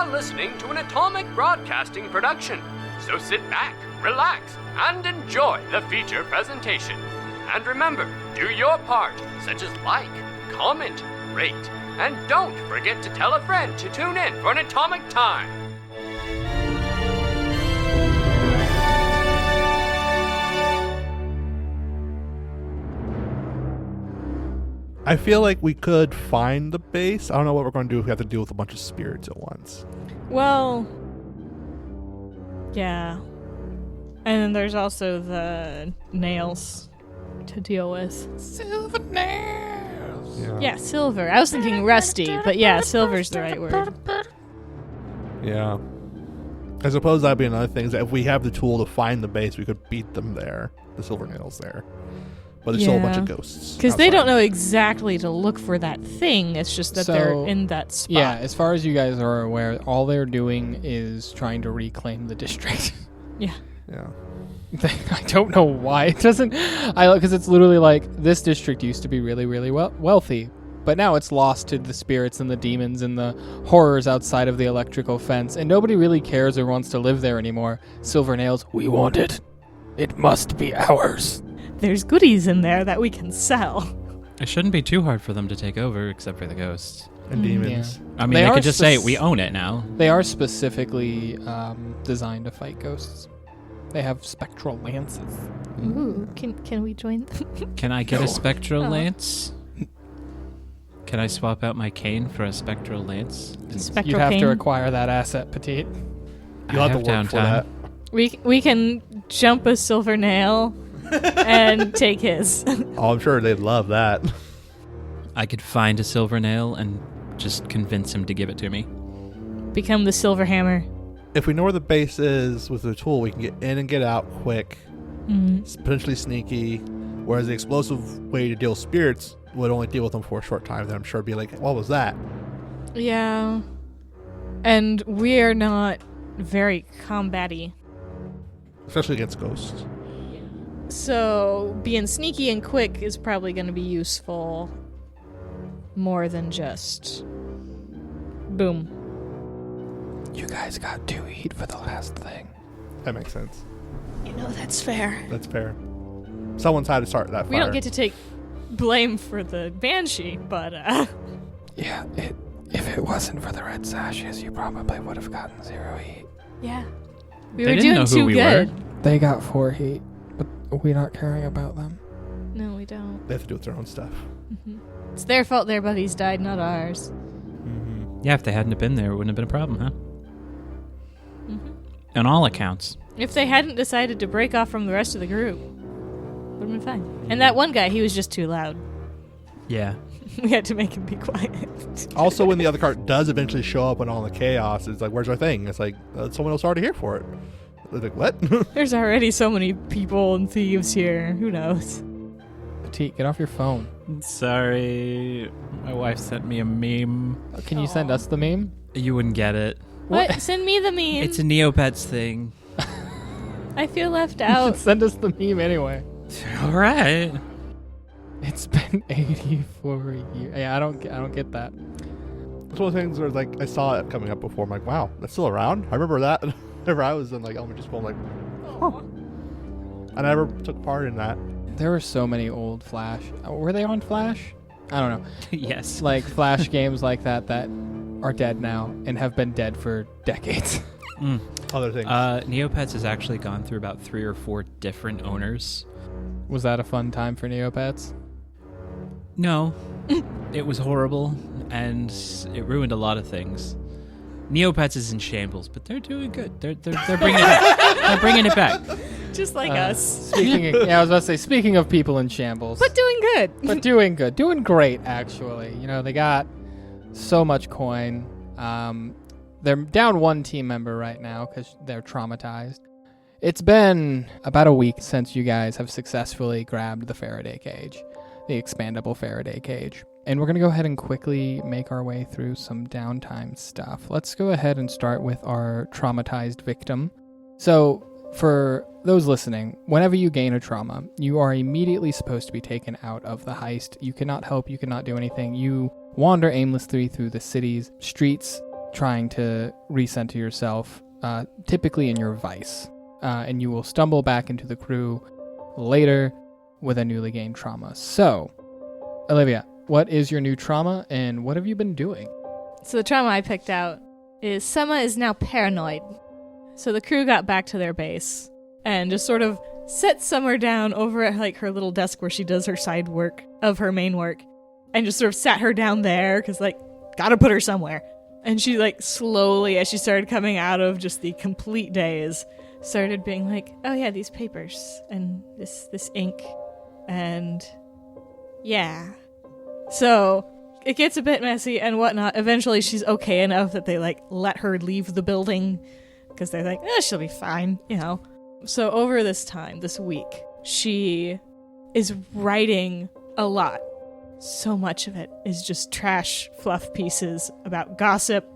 are listening to an Atomic Broadcasting production, so sit back, relax, and enjoy the feature presentation. And remember, do your part, such as like, comment, rate, and don't forget to tell a friend to tune in for an Atomic Time. I feel like we could find the base. I don't know what we're going to do if we have to deal with a bunch of spirits at once. Well, yeah. And then there's also the nails to deal with. Silver nails. Yeah, silver. I was thinking rusty, but yeah, silver's the right word. Yeah. I suppose that'd be another thing, is that if we have the tool to find the base, we could beat them there, the silver nails there. But there's still a bunch of ghosts. Because they don't know exactly to look for that thing. It's just that they're in that spot. Yeah, as far as you guys are aware, all they're doing is trying to reclaim the district. Yeah. Yeah. I don't know why it doesn't. Because it's literally like, this district used to be really, really wealthy. But now it's lost to the spirits and the demons and the horrors outside of the electrical fence. And nobody really cares or wants to live there anymore. Silver nails, we want it. It must be ours. There's goodies in there that we can sell. It shouldn't be too hard for them to take over, except for the ghosts. And demons. Yeah. I mean, they could just say, we own it now. They are specifically designed to fight ghosts. They have spectral lances. Ooh, can we join them? Can I get a spectral lance? Can I swap out my cane for a spectral lance? You'd have to acquire that asset, Petete. You'll have to work for that. We can jump a silver nail and take his. Oh, I'm sure they'd love that. I could find a silver nail and just convince him to give it to me. Become the silver hammer. If we know where the base is with the tool, we can get in and get out quick. It's potentially sneaky. Whereas the explosive way to deal with spirits would only deal with them for a short time. Then I'm sure it'd be like, what was that? Yeah. And we are not very combat-y. Especially against ghosts. So being sneaky and quick is probably going to be useful more than just boom. You guys got 2 heat for the last thing. That makes sense. You know, that's fair. That's fair. Someone's had to start that fire. We don't get to take blame for the Banshee, but yeah, if it wasn't for the red sashes, you probably would have gotten 0 heat. Yeah. We were doing too good. They got 4 heat, but we're not caring about them. No, we don't. They have to do with their own stuff. Mm-hmm. It's their fault their buddies died, not ours. Mm-hmm. Yeah, if they hadn't have been there, it wouldn't have been a problem, huh? Mm-hmm. On all accounts. If they hadn't decided to break off from the rest of the group, would have been fine. And that one guy, he was just too loud. Yeah. We had to make him be quiet. Also, when the other cart does eventually show up and all the chaos, it's like, where's our thing? It's like, someone else already here for it. They're like, what? There's already so many people and thieves here. Who knows? Petete, get off your phone. Sorry. My wife sent me a meme. Can you send us the meme? You wouldn't get it. What? Send me the meme. It's a Neopets thing. I feel left You out. should send us the meme anyway. All right. It's been 84 years. Yeah, I don't get that. It's one of the things where like I saw it coming up before. I'm like, wow, that's still around. I remember that. Whenever I was in like elementary school, I'm like, huh. I never took part in that. There were so many old Flash. Were they on Flash? I don't know. Yes. Like Flash games like that are dead now and have been dead for decades. Other things. Neopets has actually gone through about 3 or 4 different owners. Was that a fun time for Neopets? No. It was horrible, and it ruined a lot of things. Neopets is in shambles, but they're doing good. They're bringing it back. They're bringing it back. Just like us. I was about to say, speaking of people in shambles. But doing good. But doing good. Doing great, actually. You know, they got so much coin. They're down 1 team member right now because they're traumatized. It's been about a week since you guys have successfully grabbed the Faraday cage, the expandable Faraday cage. And we're going to go ahead and quickly make our way through some downtime stuff. Let's go ahead and start with our traumatized victim. So, for those listening, whenever you gain a trauma, you are immediately supposed to be taken out of the heist. You cannot help, you cannot do anything. You wander aimlessly through the city's streets, trying to recenter yourself, typically in your vice. And you will stumble back into the crew later with a newly gained trauma. So, Olivia, what is your new trauma and what have you been doing? So the trauma I picked out is Summer is now paranoid. So the crew got back to their base and just sort of set Summer down over at like her little desk where she does her side work of her main work and just sort of sat her down there because like gotta put her somewhere. And she like slowly, as she started coming out of just the complete daze, started being like, oh yeah, these papers and this ink and yeah. So it gets a bit messy and whatnot. Eventually she's okay enough that they like let her leave the building because they're like, she'll be fine, you know. So over this time, this week, she is writing a lot. So much of it is just trash fluff pieces about gossip.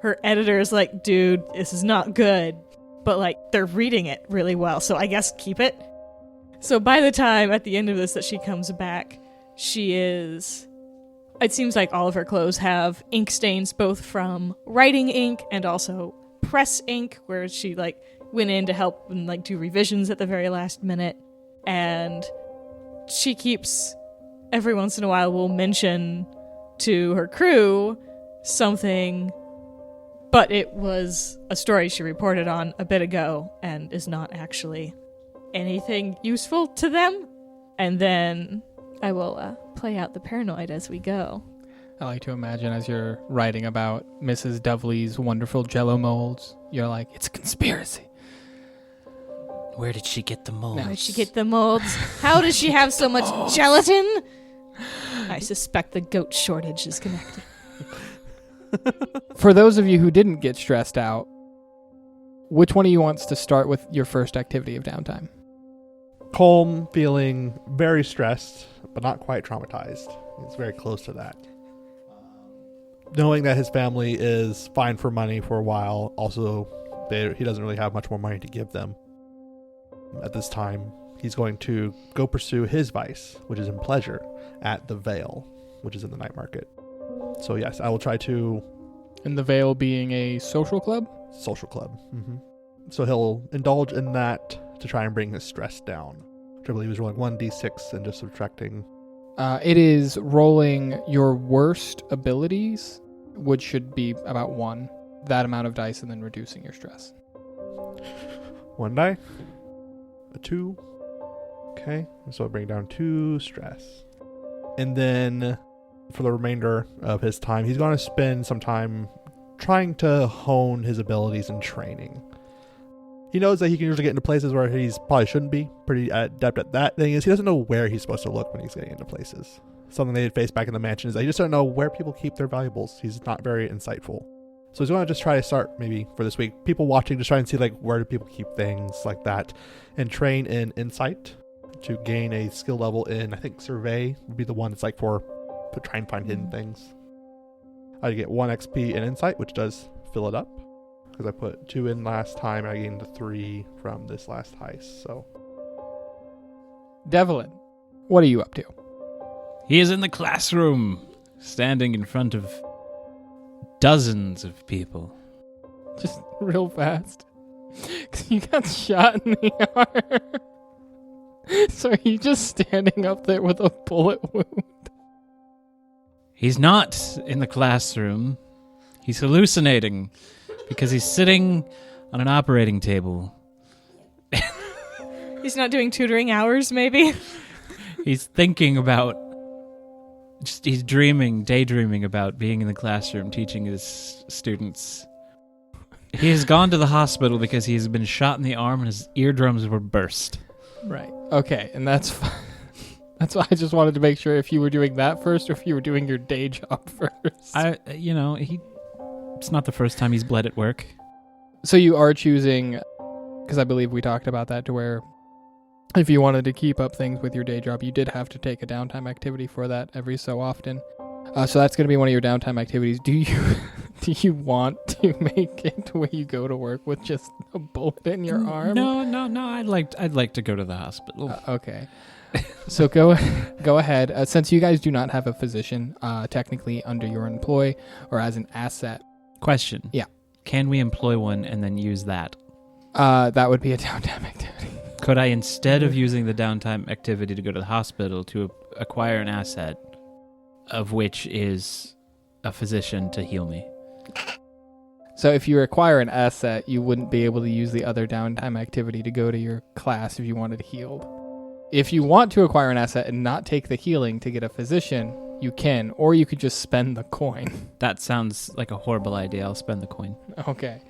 Her editor is like, dude, this is not good. But like, they're reading it really well, so I guess keep it. So by the time at the end of this that she comes back, she is... It seems like all of her clothes have ink stains, both from writing ink and also press ink, where she like went in to help and like do revisions at the very last minute. And she keeps... Every once in a while will mention to her crew something, but it was a story she reported on a bit ago and is not actually anything useful to them. And then I will play out the paranoid as we go. I like to imagine as you're writing about Mrs. Dovely's wonderful Jell-O molds, you're like, it's a conspiracy. Where did she get the molds? Where did she get the molds? How does she have so much gelatin? I suspect the goat shortage is connected. For those of you who didn't get stressed out, which one of you wants to start with your first activity of downtime? Colm feeling very stressed, but not quite traumatized. He's very close to that. Knowing that his family is fine for money for a while, also he doesn't really have much more money to give them. At this time, he's going to go pursue his vice, which is in pleasure, at the Vale, which is in the night market. So yes, I will try to... And the Vale being a social club? Social club. Mm-hmm. So he'll indulge in that to try and bring his stress down. Which I believe is rolling 1d6 and just subtracting... It is rolling your worst abilities, which should be about 1. That amount of dice and then reducing your stress. 1 die. A 2. Okay, so I'll bring down 2 stress. And then for the remainder of his time, he's going to spend some time trying to hone his abilities in training. He knows that he can usually get into places where he's probably shouldn't be pretty adept at that. Thing is, he doesn't know where he's supposed to look when he's getting into places. Something they had faced back in the mansion is that he just doesn't know where people keep their valuables. He's not very insightful. So he's going to just try to start, maybe for this week, people watching, just try and see like where do people keep things like that, and train in insight to gain a skill level in, I think survey would be the one that's like for to try and find hidden things. I get 1 XP in insight, which does fill it up, because I put 2 in last time and I gained 3 from this last heist. So Devlin, what are you up to? He is in the classroom, standing in front of dozens of people. Just real fast. Because you got shot in the arm. So are you just standing up there with a bullet wound? He's not in the classroom. He's hallucinating because he's sitting on an operating table. He's not doing tutoring hours, maybe? He's thinking about... he's daydreaming about being in the classroom, teaching his students. He has gone to the hospital because he has been shot in the arm and his eardrums were burst. Right. Okay, and that's fine. That's why I just wanted to make sure if you were doing that first or if you were doing your day job first. It's not the first time he's bled at work. So you are choosing, because I believe we talked about that, to where if you wanted to keep up things with your day job, you did have to take a downtime activity for that every so often. So that's going to be one of your downtime activities. Do you want to make it where you go to work with just a bullet in your arm? No. I'd like to go to the hospital. Okay. So go ahead. Since you guys do not have a physician technically under your employ or as an asset Question. Yeah. Can we employ one and then use that? That would be a downtime activity. Could I, instead of using the downtime activity to go to the hospital, to acquire an asset, of which is a physician to heal me? So if you acquire an asset, you wouldn't be able to use the other downtime activity to go to your class if you wanted healed. If you want to acquire an asset and not take the healing to get a physician, you can, or you could just spend the coin. That sounds like a horrible idea. I'll spend the coin. Okay.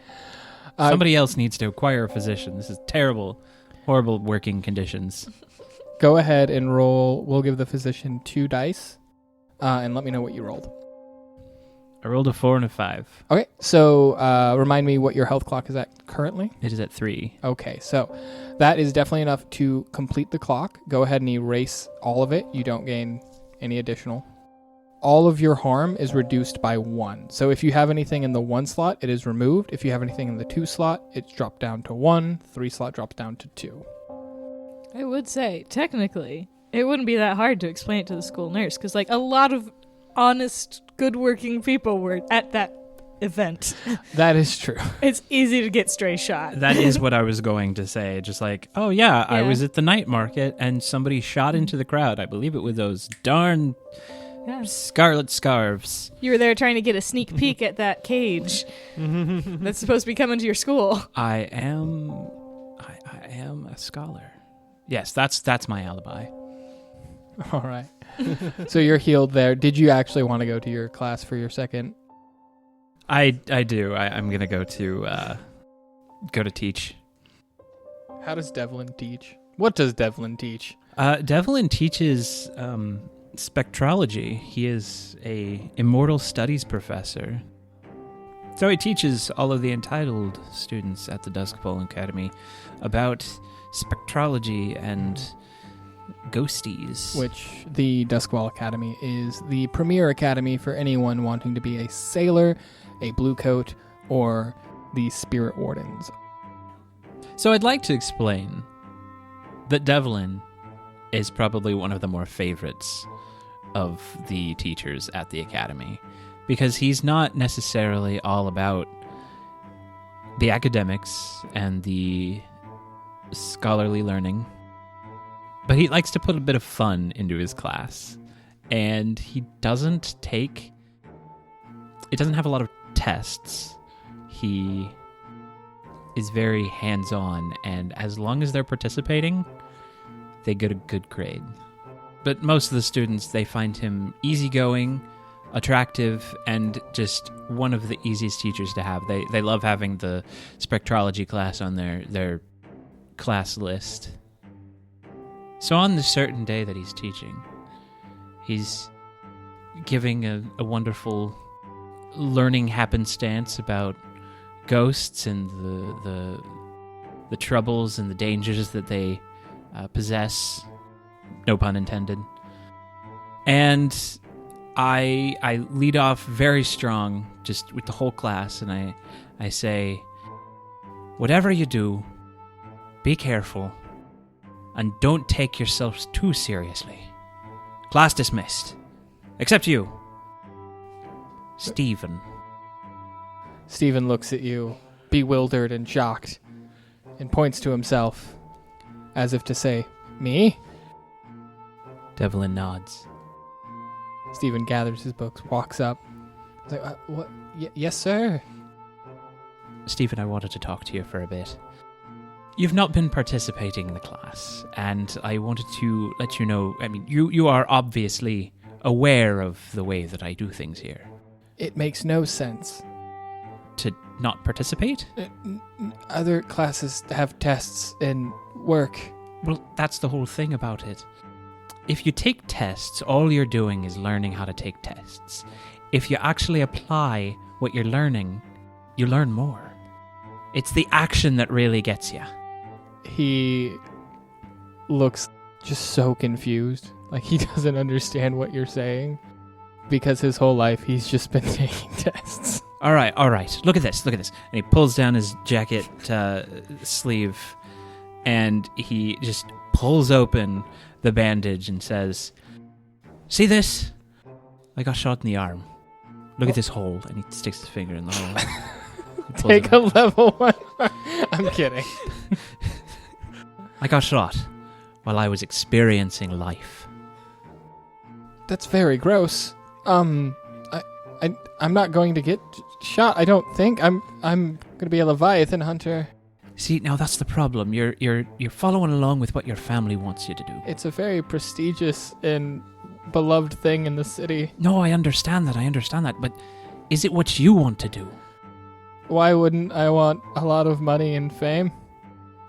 Somebody else needs to acquire a physician. This is terrible, horrible working conditions. Go ahead and roll. We'll give the physician 2 dice, and let me know what you rolled. I rolled a 4 and a 5. Okay, so remind me what your health clock is at currently. It is at 3. Okay, so that is definitely enough to complete the clock. Go ahead and erase all of it. You don't gain any additional. All of your harm is reduced by 1. So if you have anything in the 1 slot, it is removed. If you have anything in the 2 slot, it's dropped down to 1. 3 slot drops down to 2. I would say, technically, it wouldn't be that hard to explain it to the school nurse, because, like, a lot of honest, good-working people were at that event. That is true. It's easy to get stray shot. That is what I was going to say. Just like, oh yeah, I was at the night market and somebody shot into the crowd. I believe it was those darn scarlet scarves. You were there trying to get a sneak peek at that cage that's supposed to be coming to your school. I am a scholar. Yes, that's my alibi. All right. So you're healed there. Did you actually want to go to your class for your second? I do. I'm gonna go to teach. How does Devlin teach? What does Devlin teach? Devlin teaches spectrology. He is a immortal studies professor. So he teaches all of the entitled students at the Duskfall Academy about spectrology and ghosties. Which the Duskwall Academy is the premier academy for anyone wanting to be a sailor, a blue coat, or the spirit wardens. So I'd like to explain that Devlin is probably one of the more favorites of the teachers at the academy, because he's not necessarily all about the academics and the scholarly learning, but he likes to put a bit of fun into his class, and it doesn't have a lot of tests. He is very hands-on, and as long as they're participating, they get a good grade. But most of the students, they find him easygoing, attractive, and just one of the easiest teachers to have. They love having the spectrology class on their class list. So on the certain day that he's teaching, he's giving a wonderful learning happenstance about ghosts and the troubles and the dangers that they possess. No pun intended. And I lead off very strong, just with the whole class, and I say, whatever you do, be careful, and don't take yourselves too seriously. Class dismissed. Except you. Stephen. Stephen looks at you, bewildered and shocked, and points to himself, as if to say, me? Devlin nods. Stephen gathers his books, walks up. He's like, what? Yes, sir. Stephen, I wanted to talk to you for a bit. You've not been participating in the class, and I wanted to let you know, I mean, you are obviously aware of the way that I do things here. It makes no sense. To not participate? Other classes have tests and work. Well, that's the whole thing about it. If you take tests, all you're doing is learning how to take tests. If you actually apply what you're learning, you learn more. It's the action that really gets you. He looks just so confused. Like he doesn't understand what you're saying. Because his whole life, he's just been taking tests. All right. Look at this. And he pulls down his jacket sleeve, and he just pulls open the bandage and says, see this? I got shot in the arm. Look at this hole. And he sticks his finger in the hole. Take a level 1. I'm kidding. I got shot while I was experiencing life. That's very gross. I'm not going to get shot. I don't think. I'm going to be a Leviathan hunter. See, now that's the problem. You're following along with what your family wants you to do. It's a very prestigious and beloved thing in the city. No, I understand that. But is it what you want to do? Why wouldn't I want a lot of money and fame?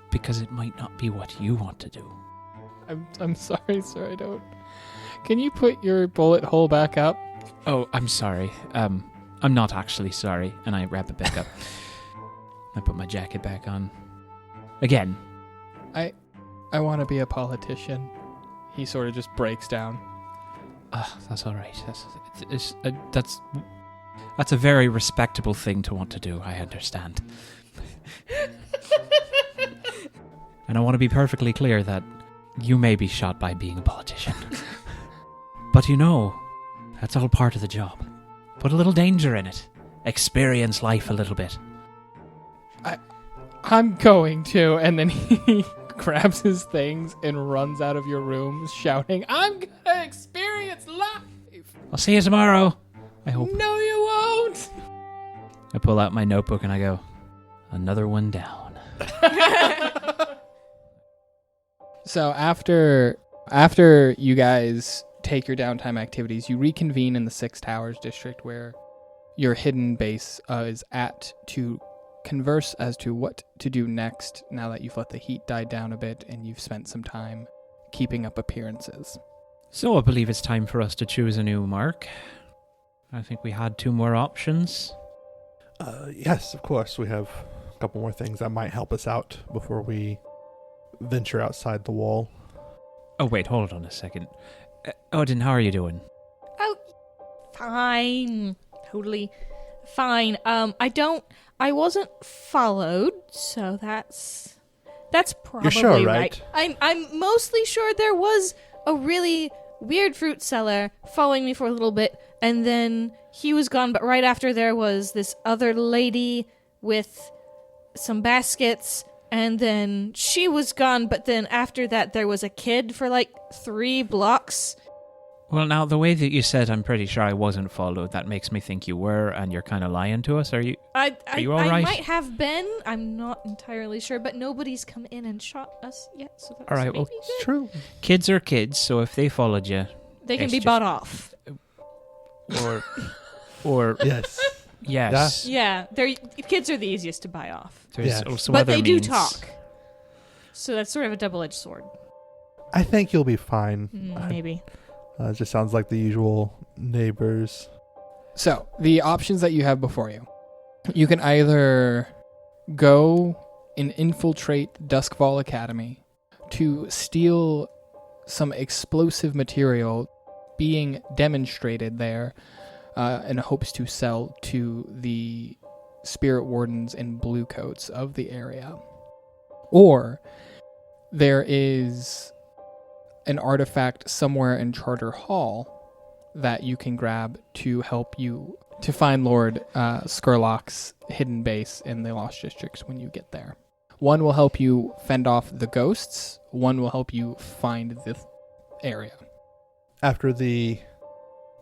Because it might not be what you want to do. I'm sorry, sir. I don't. Can you put your bullet hole back up? Oh, I'm sorry. I'm not actually sorry. And I wrap it back up. I put my jacket back on. Again. I want to be a politician. He sort of just breaks down. That's all right. That's a very respectable thing to want to do. I understand. And I want to be perfectly clear that you may be shot by being a politician. But that's all part of the job. Put a little danger in it. Experience life a little bit. I'm going to, and then he grabs his things and runs out of your room shouting, I'm gonna experience life! I'll see you tomorrow. I hope. No, you won't! I pull out my notebook and I go, another one down. So after you guys take your downtime activities, you reconvene in the 6 Towers district where your hidden base is at to converse as to what to do next now that you've let the heat die down a bit and you've spent some time keeping up appearances. So I believe it's time for us to choose a new mark. I think we had 2 more options. Yes, of course. We have a couple more things that might help us out before we venture outside the wall. Oh, wait, hold on a second. Odin, how are you doing? Oh, fine. Totally fine. I wasn't followed, so that's probably You're sure, right. I'm mostly sure there was a really weird fruit seller following me for a little bit, and then he was gone, but right after there was this other lady with some baskets, and then she was gone, but then after that there was a kid for like 3 blocks. Well, now, the way that you said I'm pretty sure I wasn't followed, that makes me think you were, and you're kind of lying to us. Are you all right? I might have been. I'm not entirely sure, but nobody's come in and shot us yet, so that's all right, well, maybe It's good. true. Kids are kids, so if they followed you... They can it's be just- bought off. Or Yes. yes. Yeah, kids are the easiest to buy off. There's Yes. also But other they do means. talk. So that's sort of a double-edged sword. I think you'll be fine. Maybe. It just sounds like the usual neighbors. So, the options that you have before you. You can either go and infiltrate Duskfall Academy to steal some explosive material being demonstrated there in hopes to sell to the spirit wardens and bluecoats of the area. Or there is an artifact somewhere in Charter Hall that you can grab to help you to find Lord Skurlock's hidden base in the Lost Districts when you get there. One will help you fend off the ghosts. One will help you find the area. After the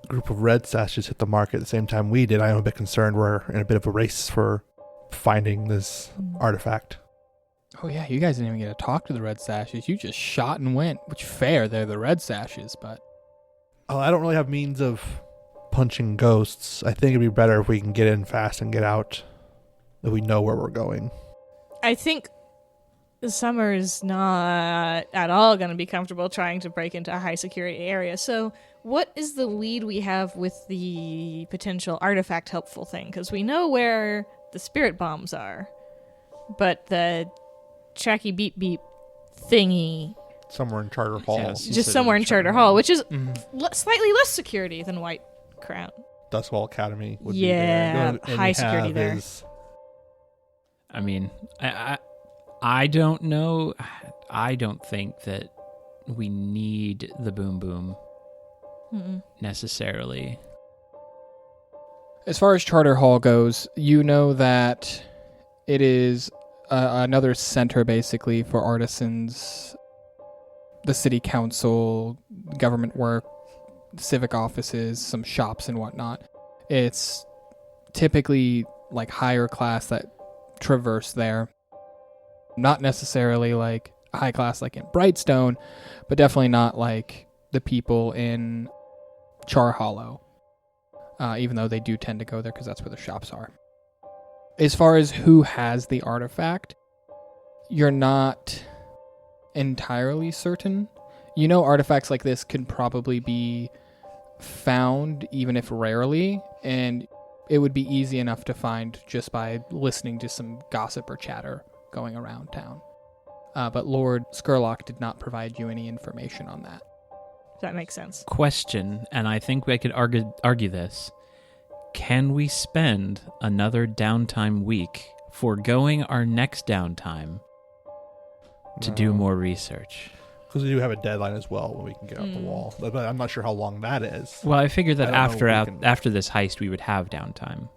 group of red sashes hit the market at the same time we did, I am a bit concerned we're in a bit of a race for finding this artifact. Oh yeah, you guys didn't even get to talk to the Red Sashes. You just shot and went. Which, fair, they're the Red Sashes, but... Oh, I don't really have means of punching ghosts. I think it'd be better if we can get in fast and get out, if we know where we're going. I think Summer's not at all going to be comfortable trying to break into a high-security area. So what is the lead we have with the potential artifact helpful thing? Because we know where the spirit bombs are, but the tracky beep beep thingy Somewhere in Charter Hall. Yes. just somewhere in Charter Hall, which is Mm-hmm. slightly less security than White Crown. Duskwall Academy would Yeah, be there. And high we security have there. I mean, I don't know. I don't think that we need the boom boom Mm-mm. necessarily. As far as Charter Hall goes, you know that it is another center basically for artisans, the city council, government work, civic offices, some shops and whatnot. It's typically like higher class that traverse there. Not necessarily like high class like in Brightstone, but definitely not like the people in Char Hollow, even though they do tend to go there because that's where the shops are. As far as who has the artifact, you're not entirely certain. You know, artifacts like this can probably be found, even if rarely, and it would be easy enough to find just by listening to some gossip or chatter going around town. But Lord Skurlock did not provide you any information on that. That makes sense. Question, and I think we could argue this. Can we spend another downtime week foregoing our next downtime to do more research? Because we do have a deadline as well when we can get out the wall. But I'm not sure how long that is. Well, I figured that I don't know if we can- after this heist, we would have downtime.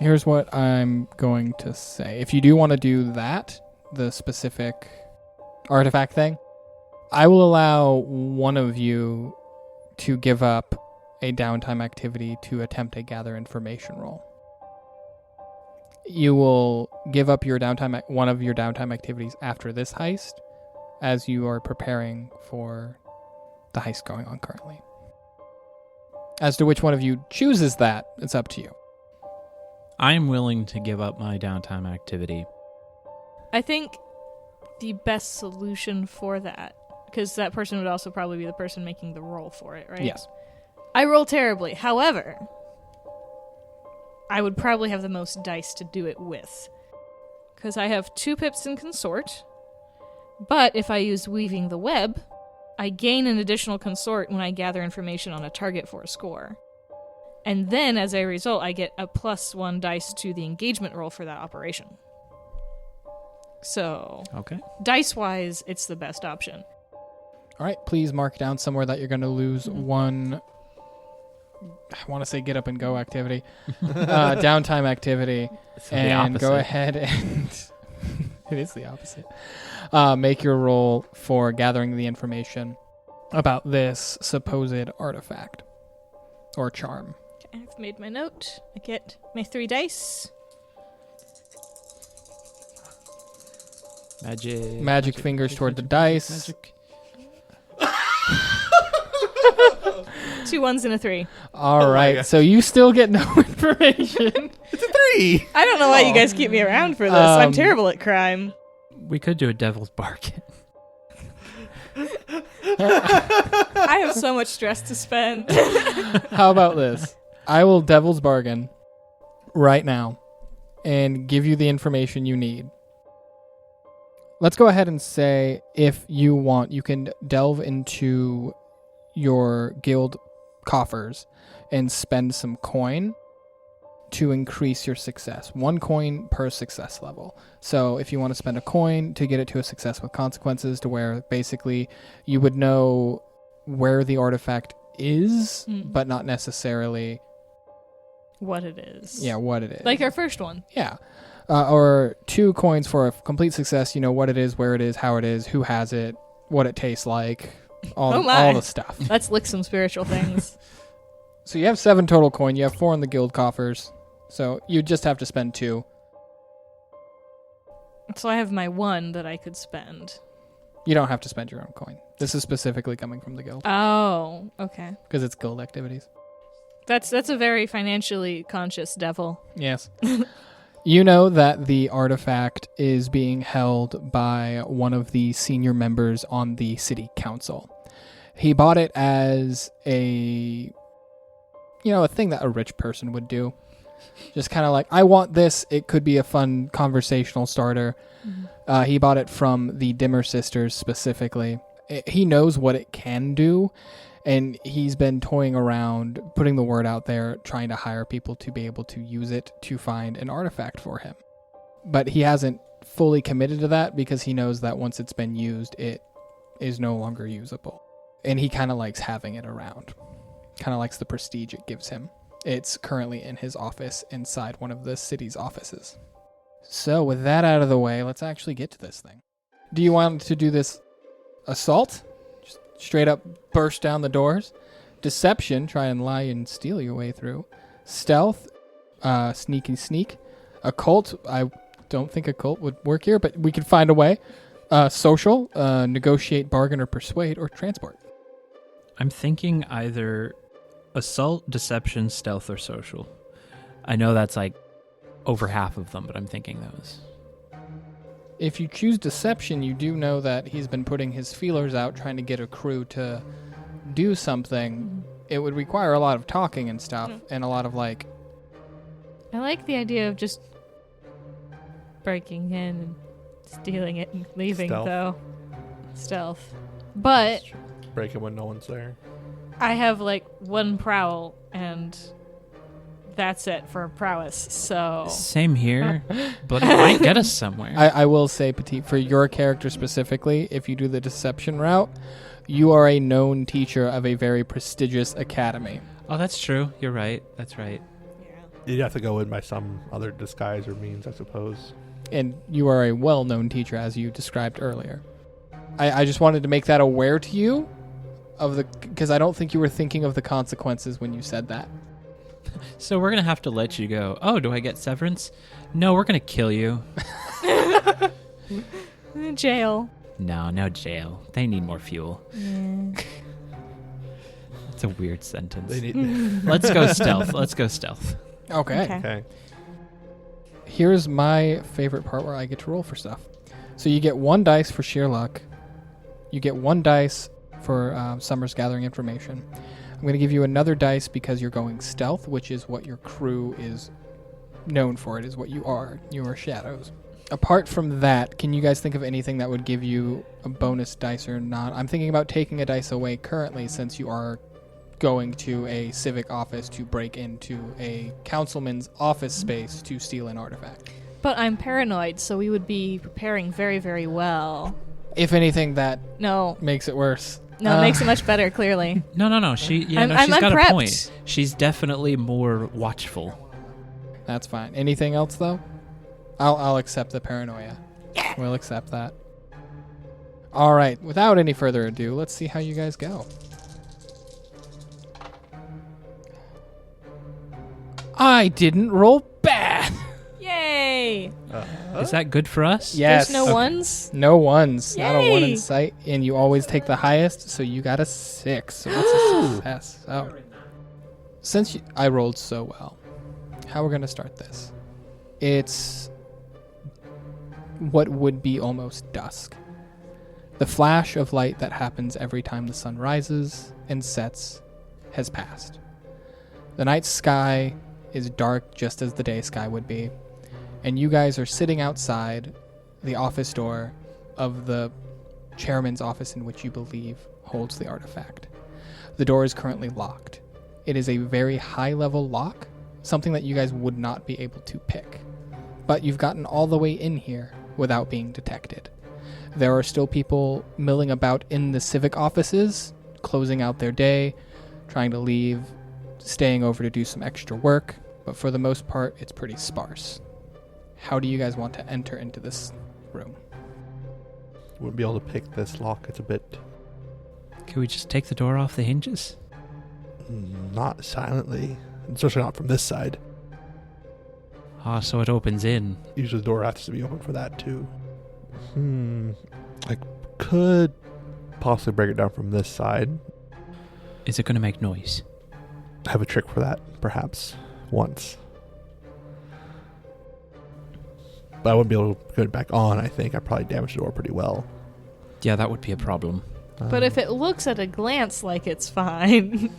Here's what I'm going to say. If you do want to do that, the specific artifact thing, I will allow one of you to give up a downtime activity to attempt a gather information roll. You will give up your one of your downtime activities after this heist, as you are preparing for the heist going on currently. As to which one of you chooses that, it's up to you. I'm willing to give up my downtime activity. I think the best solution for that, because that person would also probably be the person making the roll for it, right? Yes. I roll terribly. However, I would probably have the most dice to do it with. Because I have 2 pips in Consort, but if I use Weaving the Web, I gain an additional Consort when I gather information on a target for a score. And then, as a result, I get a +1 dice to the engagement roll for that operation. So, Okay. dice-wise, it's the best option. All right, please mark down somewhere that you're going to lose one, I want to say get up and go activity, downtime activity, So the and go opposite. ahead and, it is the opposite, make your roll for gathering the information about this supposed artifact or charm. Okay, I've made my note. I get my 3 dice. Magic fingers toward the dice. Magic. 2 1s and a 3. All my right, gosh. so you still get no information. It's a 3! I don't know why you guys keep me around for this. I'm terrible at crime. We could do a devil's bargain. I have so much stress to spend. How about this? I will devil's bargain right now and give you the information you need. Let's go ahead and say, if you want, you can delve into your guild coffers and spend some coin to increase your success. 1 coin per success level. So if you want to spend a coin to get it to a success with consequences, to where basically you would know where the artifact is, but not necessarily What it is. yeah, what it is. Like our first one. Yeah. Or 2 coins for a complete success. You know what it is, where it is, how it is, who has it, what it tastes like, all the stuff. Let's lick some spiritual things. So you have 7 total coin. You have 4 in the guild coffers. So you just have to spend 2. So I have my 1 that I could spend. You don't have to spend your own coin. This is specifically coming from the guild Oh, okay. because it's guild activities. That's a very financially conscious devil. Yes. You know that the artifact is being held by one of the senior members on the city council. He bought it as a thing that a rich person would do. Just kind of like, I want this. It could be a fun conversational starter. Mm-hmm. He bought it from the Dimmer sisters specifically. He knows what it can do. And he's been toying around, putting the word out there, trying to hire people to be able to use it to find an artifact for him. But he hasn't fully committed to that because he knows that once it's been used, it is no longer usable. And he kind of likes having it around. Kind of likes the prestige it gives him. It's currently in his office inside one of the city's offices. So with that out of the way, let's actually get to this thing. Do you want to do this assault? Just straight up burst down the doors? Deception, try and lie and steal your way through. Stealth, sneak. Occult, I don't think occult would work here, but we could find a way. Social, negotiate, bargain, or persuade, or transport. I'm thinking either assault, deception, stealth, or social. I know that's like over half of them, but I'm thinking those. If you choose deception, you do know that he's been putting his feelers out trying to get a crew to do something. It would require a lot of talking and stuff, and a lot of I like the idea of just breaking in and stealing it and leaving, Stealth. though. Stealth. But Break it when no one's there. I have one prowl, and that's it for prowess, so... Same here, but it might get us somewhere. I will say, Petite, for your character specifically, if you do the deception route, you are a known teacher of a very prestigious academy. Oh, that's true. You're right. That's right. You'd have to go in by some other disguise or means, I suppose. And you are a well-known teacher, as you described earlier. I just wanted to make that aware to you, because I don't think you were thinking of the consequences when you said that. So we're going to have to let you go. Oh, do I get severance? No, we're going to kill you. Jail. No jail. They need more fuel. Yeah. That's a weird sentence. They need. Let's go stealth. Okay. Okay. Here's my favorite part where I get to roll for stuff. So you get 1 dice for sheer luck. You get 1 dice for Summer's gathering information. I'm going to give you another dice because you're going stealth, which is what your crew is known for. It is what you are. You are shadows. Apart from that, can you guys think of anything that would give you a bonus dice or not? I'm thinking about taking a dice away currently since you are going to a civic office to break into a councilman's office space to steal an artifact. But I'm paranoid, so we would be preparing very, very well. If anything, that No. makes it worse. No, it makes it much better, clearly. No. She's I'm got prepped. a point. She's definitely more watchful. That's fine. Anything else, though? I'll accept the paranoia. We'll accept that. All right. Without any further ado, let's see how you guys go. I didn't roll bad. Yay! Is that good for us? Yes. There's no ones? No ones. Not a 1 in Yay. sight. And you always take the highest, so you got a 6. So that's a success. So, since I rolled so well, how we're going to start this. It's what would be almost dusk. The flash of light that happens every time the sun rises and sets has passed. The night sky is dark just as the day sky would be, and you guys are sitting outside the office door of the chairman's office in which you believe holds the artifact. The door is currently locked. It is a very high-level lock, something that you guys would not be able to pick. But you've gotten all the way in here without being detected. There are still people milling about in the civic offices, closing out their day, trying to leave, staying over to do some extra work, but for the most part, it's pretty sparse. How do you guys want to enter into this room? Wouldn't be able to pick this lock. It's a bit Can we just take the door off the hinges? not silently, especially not from this side. Ah, so it opens in. Usually the door has to be open for that too. I could possibly break it down from this side. Is it going to make noise? I have a trick for that, perhaps, once. But I wouldn't be able to put it back on, I think. I probably damaged the door pretty well. Yeah, that would be a problem. But if it looks at a glance like it's fine.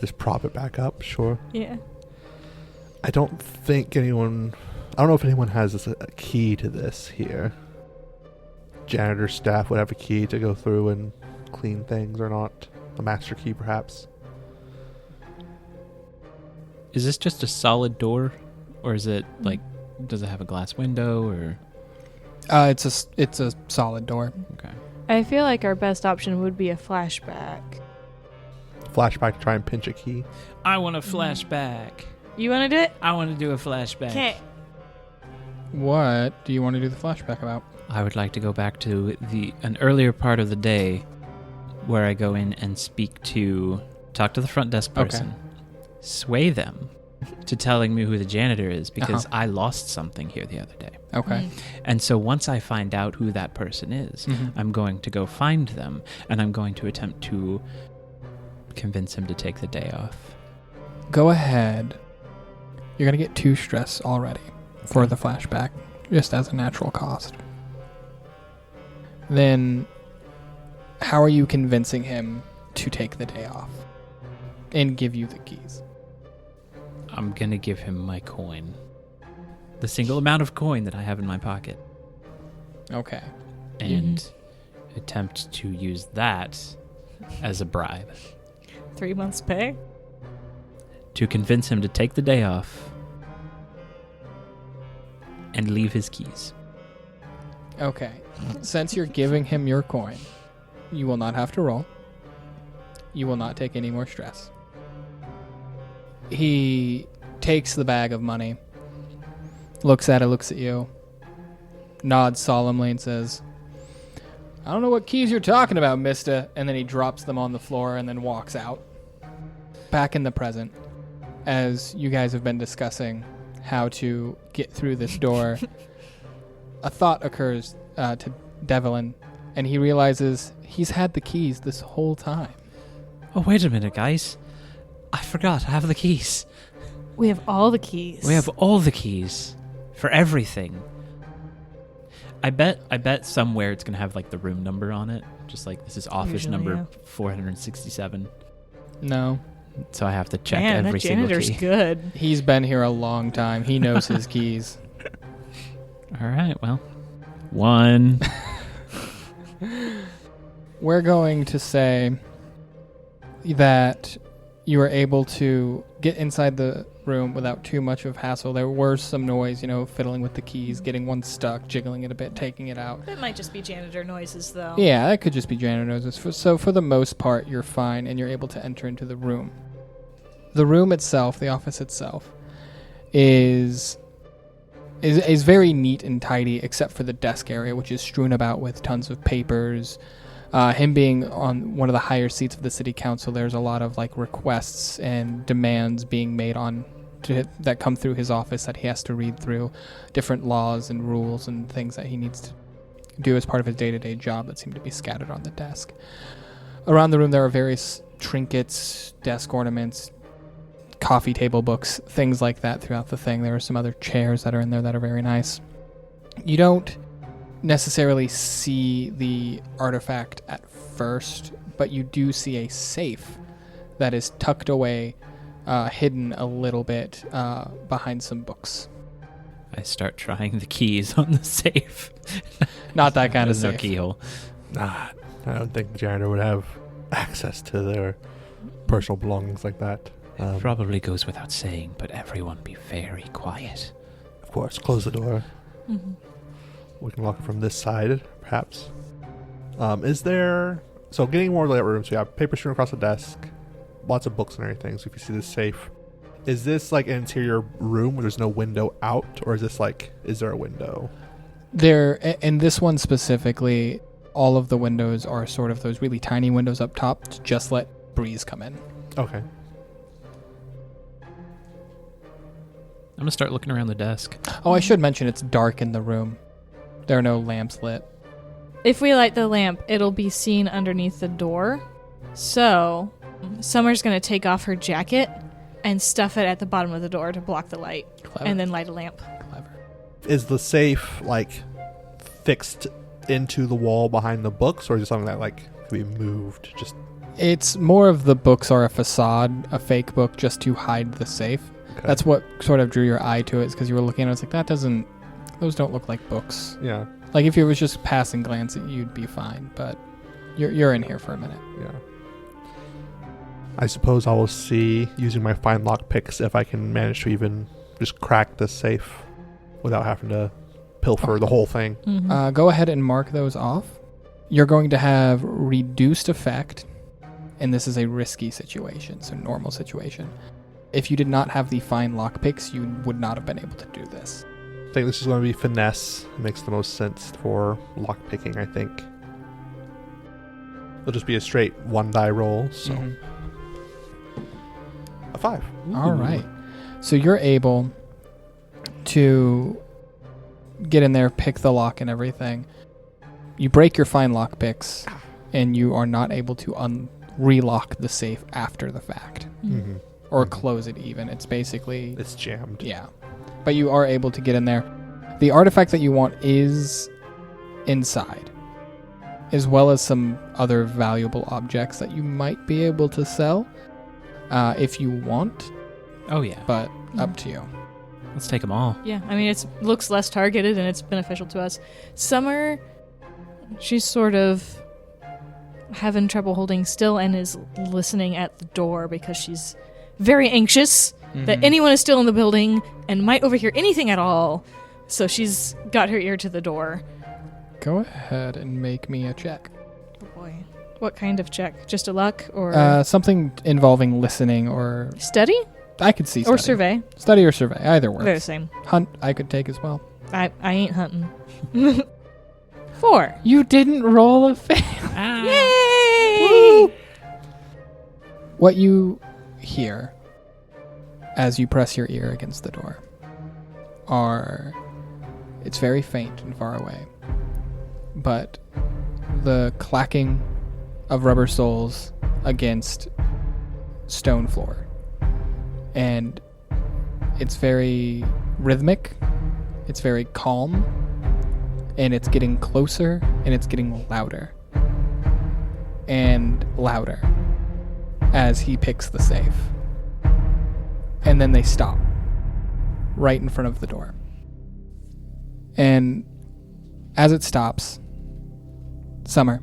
Just prop it back up, sure. Yeah. I don't know if anyone has a key to this here. Janitor staff would have a key to go through and clean things or not. A master key, perhaps. Is this just a solid door? Or is it, does it have a glass window, or...? It's a solid door. Okay. I feel like our best option would be a flashback. flashback to try and pinch a key. I want a flashback. You want to do it? I want to do a flashback. Okay. What do you want to do the flashback about? I would like to go back to an earlier part of the day where I go in and talk to the front desk person, sway them to telling me who the janitor is because I lost something here the other day. Okay. And so once I find out who that person is, I'm going to go find them and I'm going to attempt to convince him to take the day off. Go ahead. You're going to get 2 stress already for the flashback, just as a natural cost. Then, how are you convincing him to take the day off and give you the keys? I'm going to give him my coin. The single amount of coin that I have in my pocket. Okay. And attempt to use that as a bribe. 3 months' pay? To convince him to take the day off and leave his keys. Okay. Since you're giving him your coin, you will not have to roll. You will not take any more stress. He takes the bag of money, looks at you, nods solemnly and says, I don't know what keys you're talking about, mister. And then he drops them on the floor and then walks out. Back in the present, as you guys have been discussing how to get through this door, a thought occurs to Devlin, and he realizes he's had the keys this whole time. Oh, wait a minute, guys. I forgot. I have the keys. We have all the keys. We have all the keys for everything. I bet somewhere it's going to have like the room number on it. Just like this is office Usually, number 467. No. So I have to check Man, every that single janitor's key. good. He's been here a long time. He knows his keys. All right, well. 1. We're going to say that you were able to get inside the room without too much of hassle. There were some noise, fiddling with the keys, getting one stuck, jiggling it a bit, taking it out. That might just be janitor noises, though. Yeah, that could just be janitor noises. So for the most part, you're fine, and you're able to enter into the room. The room itself, the office itself, is very neat and tidy, except for the desk area, which is strewn about with tons of papers. Him being on one of the higher seats of the city council, there's a lot of like requests and demands being made that come through his office that he has to read through, different laws and rules and things that he needs to do as part of his day-to-day job that seem to be scattered on the desk. Around the room, there are various trinkets, desk ornaments, coffee table books, things like that throughout the thing. There are some other chairs that are in there that are very nice. You don't necessarily see the artifact at first, but you do see a safe that is tucked away, hidden a little bit behind some books. I start trying the keys on the safe. Not that kind of There's no safe. keyhole. Nah, I don't think the janitor would have access to their personal belongings like that. Probably goes without saying, but everyone be very quiet. Of course, close the door. Mm-hmm. We can lock it from this side, perhaps. Is there... So getting more layout rooms, we have paper strewn across the desk, lots of books and everything, so if you see this safe. Is this like an interior room where there's no window out, or is this like... Is there a window? There, in this one specifically, all of the windows are sort of those really tiny windows up top to just let breeze come in. Okay. I'm going to start looking around the desk. Oh, I should mention it's dark in the room. There are no lamps lit. If we light the lamp, it'll be seen underneath the door. So, Summer's going to take off her jacket and stuff it at the bottom of the door to block the light. Clever. And then light a lamp. Clever. Is the safe like fixed into the wall behind the books, or is it something that like could be moved? Just It's more of the books are a facade, a fake book, just to hide the safe. okay. That's what sort of drew your eye to it, because you were looking at it, it's like, those don't look like books. Yeah. Like, if it was just passing glance, you'd be fine, but you're in here for a minute. Yeah. I suppose I will see, using my fine lock picks, if I can manage to even just crack the safe without having to pilfer the whole thing. Mm-hmm. Go ahead and mark those off. You're going to have reduced effect and this is a risky situation, so normal situation. If you did not have the fine lockpicks, you would not have been able to do this. I think this is going to be finesse. It makes the most sense for lock picking, I think. It'll just be a straight 1 die roll, so a 5. All right. So you're able to get in there, pick the lock and everything. You break your fine lock picks, and you are not able to relock the safe after the fact. Mm-hmm. Or close it even. It's basically... It's jammed. Yeah. But you are able to get in there. The artifact that you want is inside, as well as some other valuable objects that you might be able to sell if you want. Oh, yeah. But up to you. Let's take them all. Yeah, I mean, it looks less targeted and it's beneficial to us. Summer, she's sort of having trouble holding still and is listening at the door because she's very anxious that anyone is still in the building and might overhear anything at all. So she's got her ear to the door. Go ahead and make me a check. Oh boy. What kind of check? Just a luck or something involving listening or... Study? I could see study. Or survey. Study or survey. Either works. They're the same. Hunt I could take as well. I ain't hunting. 4. You didn't roll a fail. Yay! Woo! What you hear as you press your ear against the door are... It's very faint and far away. But the clacking of rubber soles against stone floor. And it's very rhythmic. It's very calm. And it's getting closer and it's getting louder. And louder as he picks the safe. And then they stop right in front of the door. And as it stops, Summer,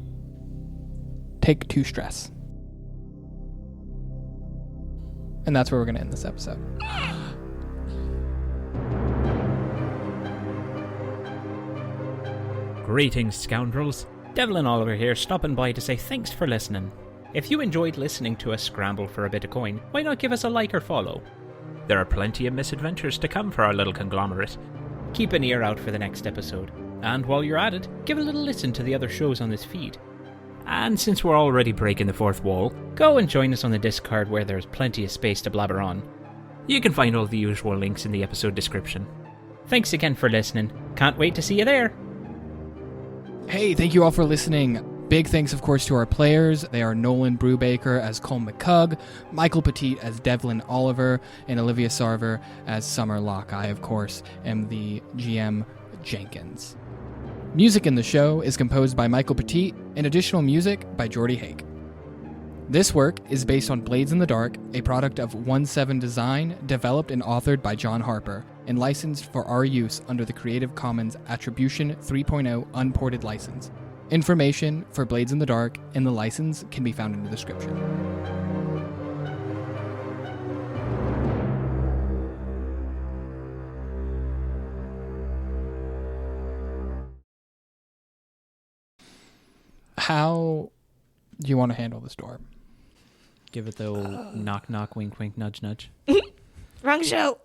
take 2 stress. And that's where we're going to end this episode. Greetings, scoundrels. Devlin Oliver here, stopping by to say thanks for listening. If you enjoyed listening to us scramble for a bit of coin, why not give us a like or follow? There are plenty of misadventures to come for our little conglomerate. Keep an ear out for the next episode. And while you're at it, give a little listen to the other shows on this feed. And since we're already breaking the 4th wall, go and join us on the Discord where there's plenty of space to blabber on. You can find all the usual links in the episode description. Thanks again for listening. Can't wait to see you there. Hey, thank you all for listening. Big thanks, of course, to our players. They are Nolan Brubaker as Colm McCug, Michael Petete as Devlin Oliver, and Olivia Sarver as Summer Locke. I, of course, am the GM Jenkins. Music in the show is composed by Michael Petete, and additional music by Jordy Hake. This work is based on Blades in the Dark, a product of 1-7 Design, developed and authored by John Harper, and licensed for our use under the Creative Commons Attribution 3.0 Unported License. Information for Blades in the Dark and the license can be found in the description. How do you want to handle this door? Give it the old knock, knock, wink, wink, nudge, nudge. Wrong show.